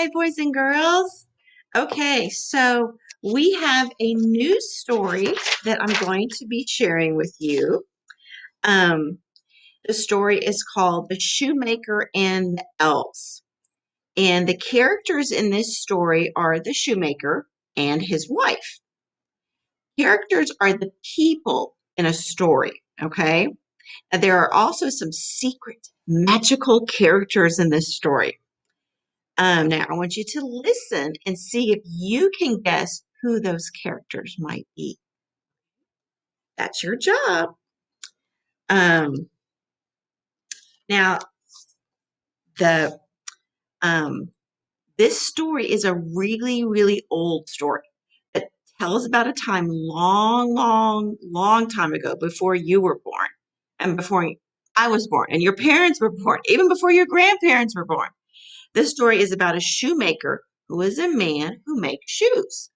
Hi, boys and girls. Okay, so we have a new story that I'm going to be sharing with you. Um, the story is called The Shoemaker and the Elves. And the characters in this story are the shoemaker and his wife. Characters are the people in a story, okay? And there are also some secret magical characters in this story. Now, I want you to listen and see if you can guess who those characters might be. That's your job. Um, now, the um, this story is a really, really old story that tells about a time long, long, long time ago before you were born and before I was born and your parents were born, even before your grandparents were born. This story is about a shoemaker who is a man who makes shoes.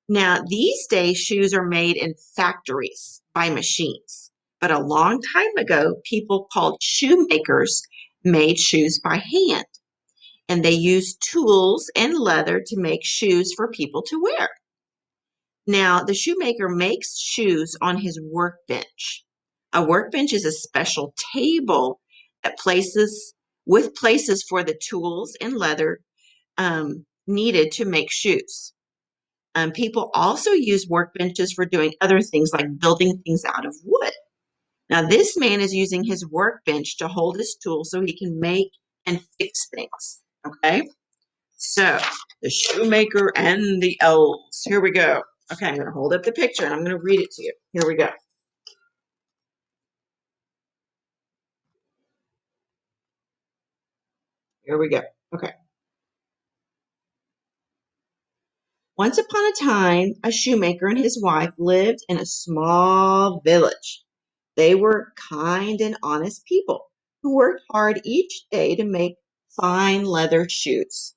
Now, these days, shoes are made in factories by machines. But a long time ago, people called shoemakers made shoes by hand. And they used tools and leather to make shoes for people to wear. Now, the shoemaker makes shoes on his workbench. A workbench is a special table that places for the tools and leather needed to make shoes. People also use workbenches for doing other things like building things out of wood. Now, this man is using his workbench to hold his tools so he can make and fix things. Okay, so the shoemaker and the elves. Here we go. Okay, I'm going to hold up the picture and I'm going to read it to you. Here we go. Here we go. Okay. Once upon a time, a shoemaker and his wife lived in a small village. They were kind and honest people who worked hard each day to make fine leather shoes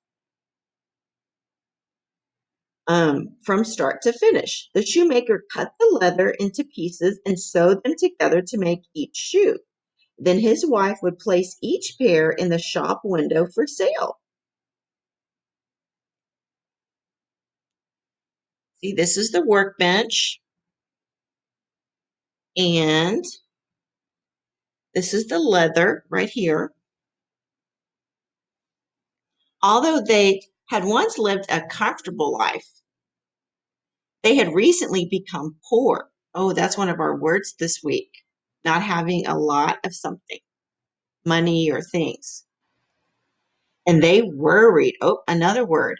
from start to finish. The shoemaker cut the leather into pieces and sewed them together to make each shoe. Then his wife would place each pair in the shop window for sale. See, this is the workbench, and this is the leather right here. Although they had once lived a comfortable life, they had recently become poor. Oh, that's one of our words this week. Not having a lot of something, money or things. And they worried, oh, another word,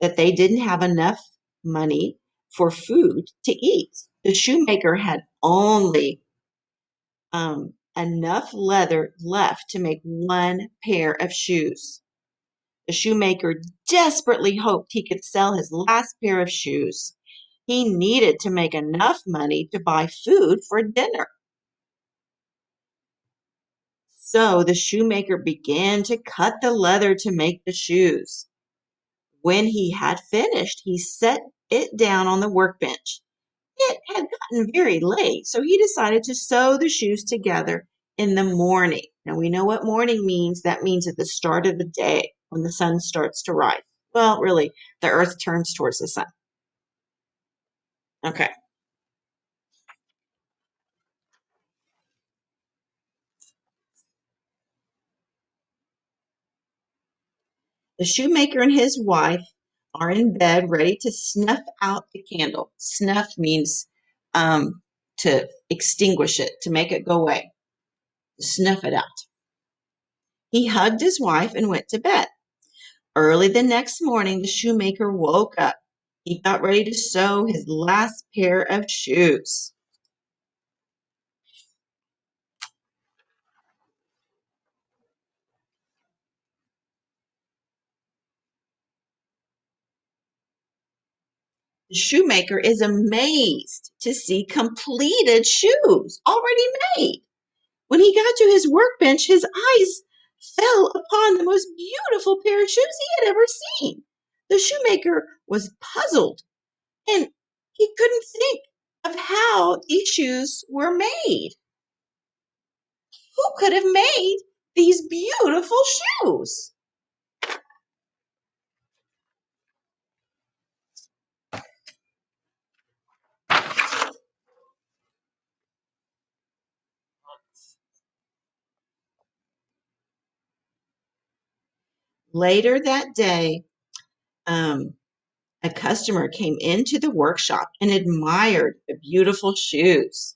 that they didn't have enough money for food to eat. The shoemaker had only enough leather left to make one pair of shoes. The shoemaker desperately hoped he could sell his last pair of shoes. He needed to make enough money to buy food for dinner. So the shoemaker began to cut the leather to make the shoes. When he had finished, he set it down on the workbench. It had gotten very late, so he decided to sew the shoes together in the morning. Now we know what morning means. That means at the start of the day when the sun starts to rise. Well, really, the earth turns towards the sun. Okay. The shoemaker and his wife are in bed ready to snuff out the candle. Snuff means to extinguish it, to make it go away, snuff it out. He hugged his wife and went to bed. Early the next morning, the shoemaker woke up. He got ready to sew his last pair of shoes. The shoemaker is amazed to see completed shoes already made. When he got to his workbench, his eyes fell upon the most beautiful pair of shoes he had ever seen. The shoemaker was puzzled and he couldn't think of how these shoes were made. Who could have made these beautiful shoes? Later that day, a customer came into the workshop and admired the beautiful shoes.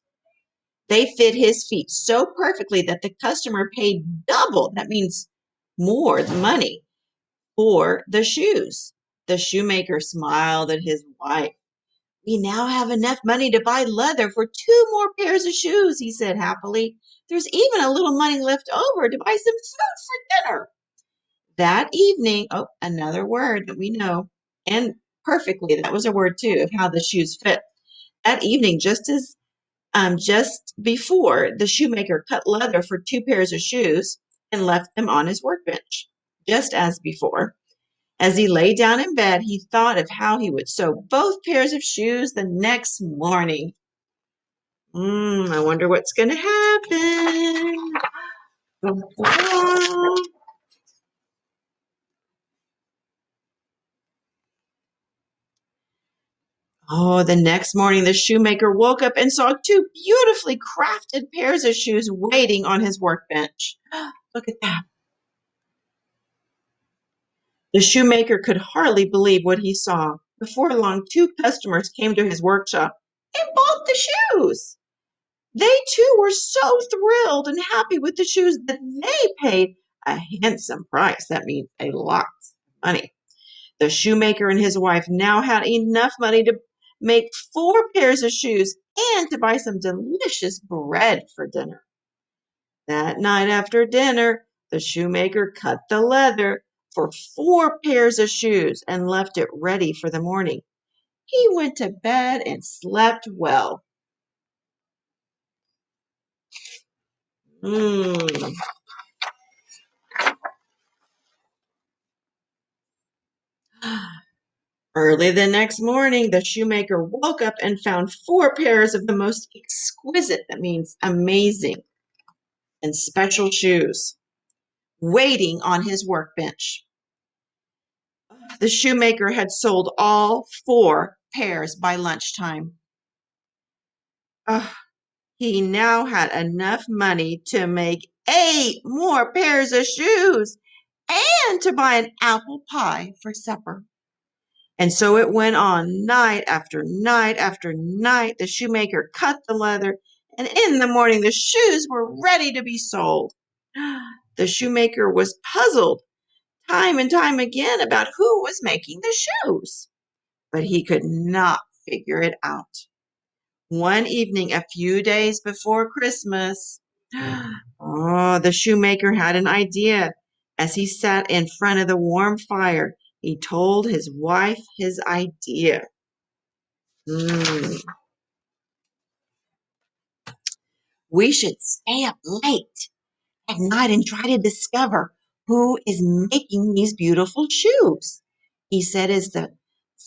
They fit his feet so perfectly that the customer paid double, that means more the money, for the shoes. The shoemaker smiled at his wife. We now have enough money to buy leather for 2 more pairs of shoes, he said happily. There's even a little money left over to buy some food for dinner. That evening, oh, another word that we know, and perfectly, that was a word too, of how the shoes fit. That evening, just before, the shoemaker cut leather for 2 pairs of shoes and left them on his workbench, just as before. As he lay down in bed, he thought of how he would sew both pairs of shoes the next morning. I wonder what's going to happen. Oh, the next morning, the shoemaker woke up and saw 2 beautifully crafted pairs of shoes waiting on his workbench. Look at that. The shoemaker could hardly believe what he saw. Before long, 2 customers came to his workshop and bought the shoes. They too were so thrilled and happy with the shoes that they paid a handsome price. That means a lot of money. The shoemaker and his wife now had enough money to make 4 pairs of shoes and to buy some delicious bread for dinner. That night after dinner, the shoemaker cut the leather for 4 pairs of shoes and left it ready for the morning. He went to bed and slept well. Mm. Early the next morning, the shoemaker woke up and found 4 pairs of the most exquisite, that means amazing, and special shoes waiting on his workbench. The shoemaker had sold all 4 pairs by lunchtime. He now had enough money to make 8 more pairs of shoes and to buy an apple pie for supper. And so it went on night after night after night. The shoemaker cut the leather, and in the morning the shoes were ready to be sold. The shoemaker was puzzled time and time again about who was making the shoes, but he could not figure it out. One evening, a few days before Christmas, the shoemaker had an idea. As he sat in front of the warm fire, he told his wife his idea. Mm, we should stay up late at night and try to discover who is making these beautiful shoes, he said as the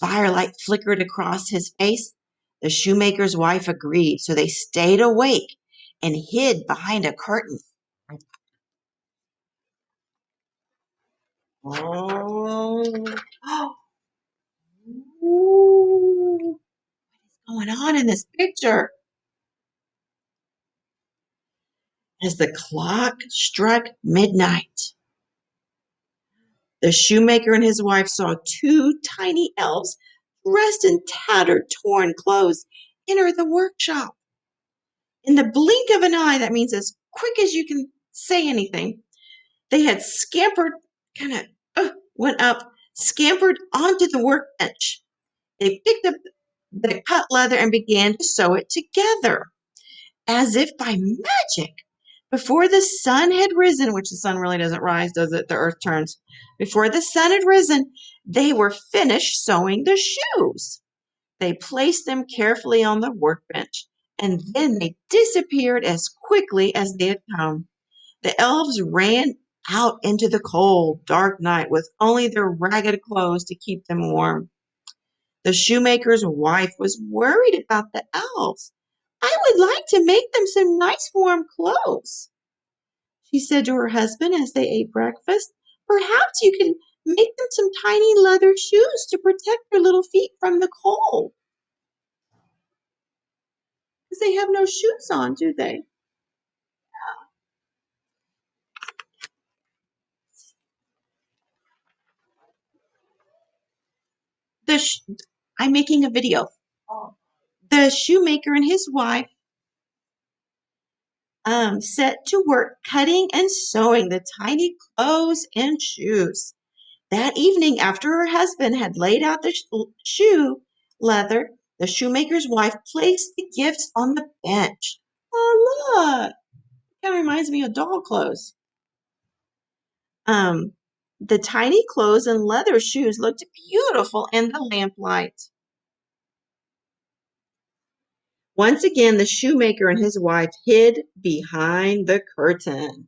firelight flickered across his face. The shoemaker's wife agreed, so they stayed awake and hid behind a curtain. Oh, ooh, what's going on in this picture? As the clock struck midnight, the shoemaker and his wife saw 2 tiny elves dressed in tattered, torn clothes enter the workshop. In the blink of an eye, that means as quick as you can say anything, they had scampered, kind of went up, scampered onto the workbench. They picked up the cut leather and began to sew it together as if by magic. Before the sun had risen, which the sun really doesn't rise, does it? The earth turns. Before the sun had risen, they were finished sewing the shoes. They placed them carefully on the workbench, and then they disappeared as quickly as they had come. The elves ran out into the cold, dark night with only their ragged clothes to keep them warm. The shoemaker's wife was worried about the elves. I would like to make them some nice warm clothes, she said to her husband as they ate breakfast. Perhaps you can make them some tiny leather shoes to protect their little feet from the cold. Because they have no shoes on, do they? I'm making a video. The shoemaker and his wife set to work cutting and sewing the tiny clothes and shoes. That evening, after her husband had laid out the shoe leather, the shoemaker's wife placed the gifts on the bench. Oh, look! Kind of reminds me of doll clothes. Um, the tiny clothes and leather shoes looked beautiful in the lamplight. Once again, the shoemaker and his wife hid behind the curtain.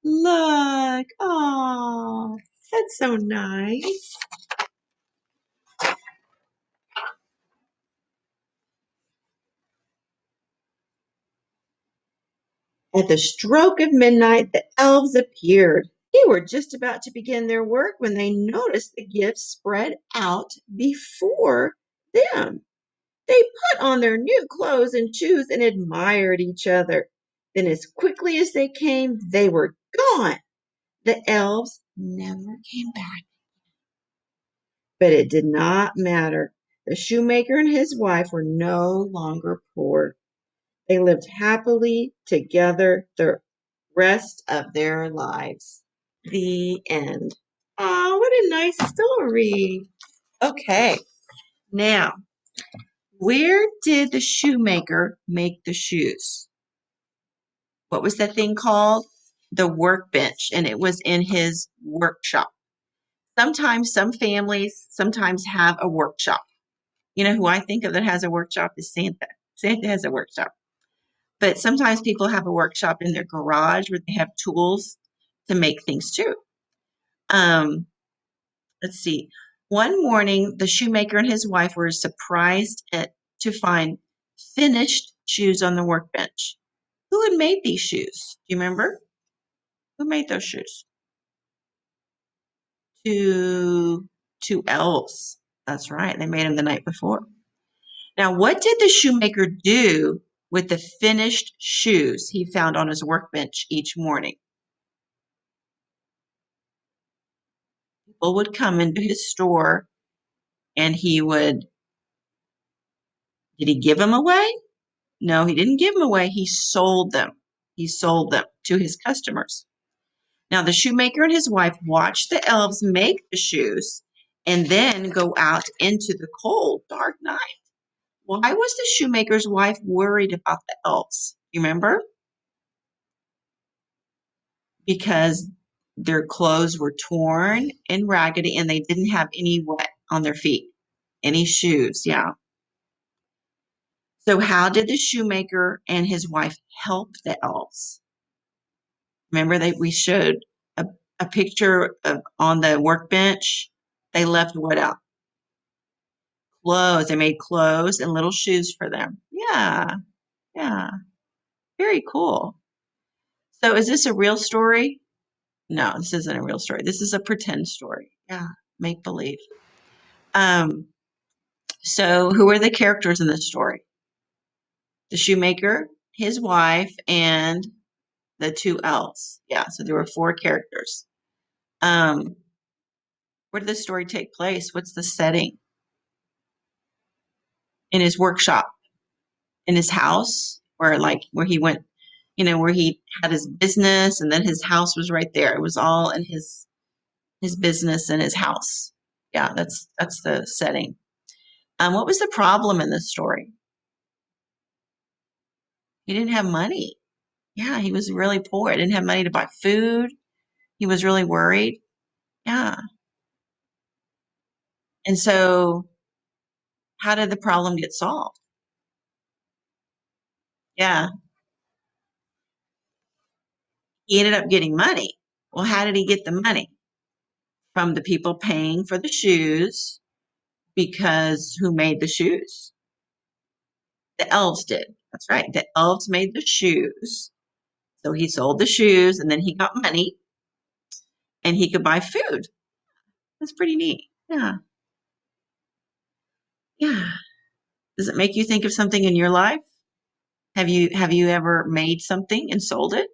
Look, oh, that's so nice. At the stroke of midnight, the elves appeared. They were just about to begin their work when they noticed the gifts spread out before them. They put on their new clothes and shoes and admired each other. Then, as quickly as they came, they were gone. The elves never came back. But it did not matter. The shoemaker and his wife were no longer poor. They lived happily together the rest of their lives. The end. Oh, what a nice story. Okay, now, where did the shoemaker make the shoes? What was that thing called? The workbench, and it was in his workshop. Sometimes some families sometimes have a workshop. You know who I think of that has a workshop is Santa. Santa has a workshop. But sometimes people have a workshop in their garage where they have tools to make things too. Um, let's see. One morning, the shoemaker and his wife were surprised to find finished shoes on the workbench. Who had made these shoes? Do you remember? Who made those shoes? Two elves. That's right. They made them the night before. Now, what did the shoemaker do with the finished shoes he found on his workbench each morning? People would come into his store and did he give them away? No, he didn't give them away. He sold them. He sold them to his customers. Now, the shoemaker and his wife watched the elves make the shoes and then go out into the cold, dark night. Why was the shoemaker's wife worried about the elves? You remember? Because their clothes were torn and raggedy and they didn't have any wet on their feet, any shoes. Yeah. So, how did the shoemaker and his wife help the elves? Remember that we showed a, a picture of on the workbench. They left what out? Clothes. They made clothes and little shoes for them. Yeah. Yeah. Very cool. So, is this a real story? No, this isn't a real story. This is a pretend story. Yeah. Make believe. Um, so, who are the characters in this story? The shoemaker, his wife, and the two elves. Yeah, so there were four characters. Um, where did the story take place? What's the setting? In his workshop, in his house, where he went, where he had his business, and then his house was right there. It was all in his business and his house. Yeah, that's the setting. What was the problem in this story? He didn't have money. Yeah, he was really poor. He didn't have money to buy food. He was really worried. Yeah. And so how did the problem get solved? Yeah. He ended up getting money. Well, how did he get the money? From the people paying for the shoes, because who made the shoes? The elves did. That's right. The elves made the shoes. So he sold the shoes and then he got money and he could buy food. That's pretty neat. Yeah. Yeah. Does it make you think of something in your life? Have you ever made something and sold it?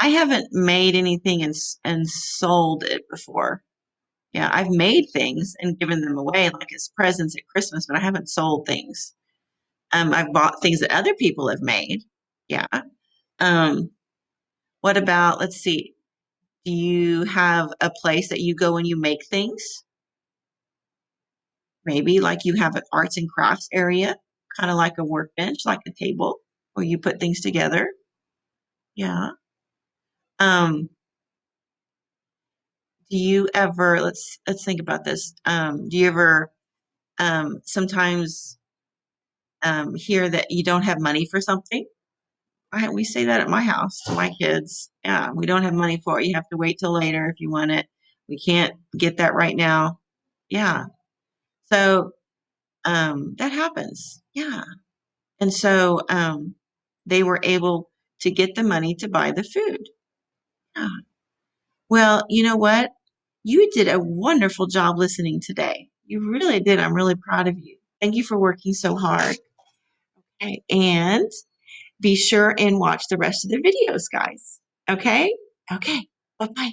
I haven't made anything and sold it before. Yeah, I've made things and given them away like as presents at Christmas, but I haven't sold things. I've bought things that other people have made. Yeah. Um, what about, let's see, do you have a place that you go and you make things? Maybe like you have an arts and crafts area, kind of like a workbench, like a table where you put things together. Yeah. Um, do you ever, let's think about this. Do you ever sometimes hear that you don't have money for something? We say that at my house to my kids. Yeah, we don't have money for it. You have to wait till later if you want it. We can't get that right now. Yeah. So that happens. Yeah. And so they were able to get the money to buy the food. Yeah. Well, you know what? You did a wonderful job listening today. You really did. I'm really proud of you. Thank you for working so hard. Okay. And be sure and watch the rest of the videos, guys. Okay? Okay. Bye-bye.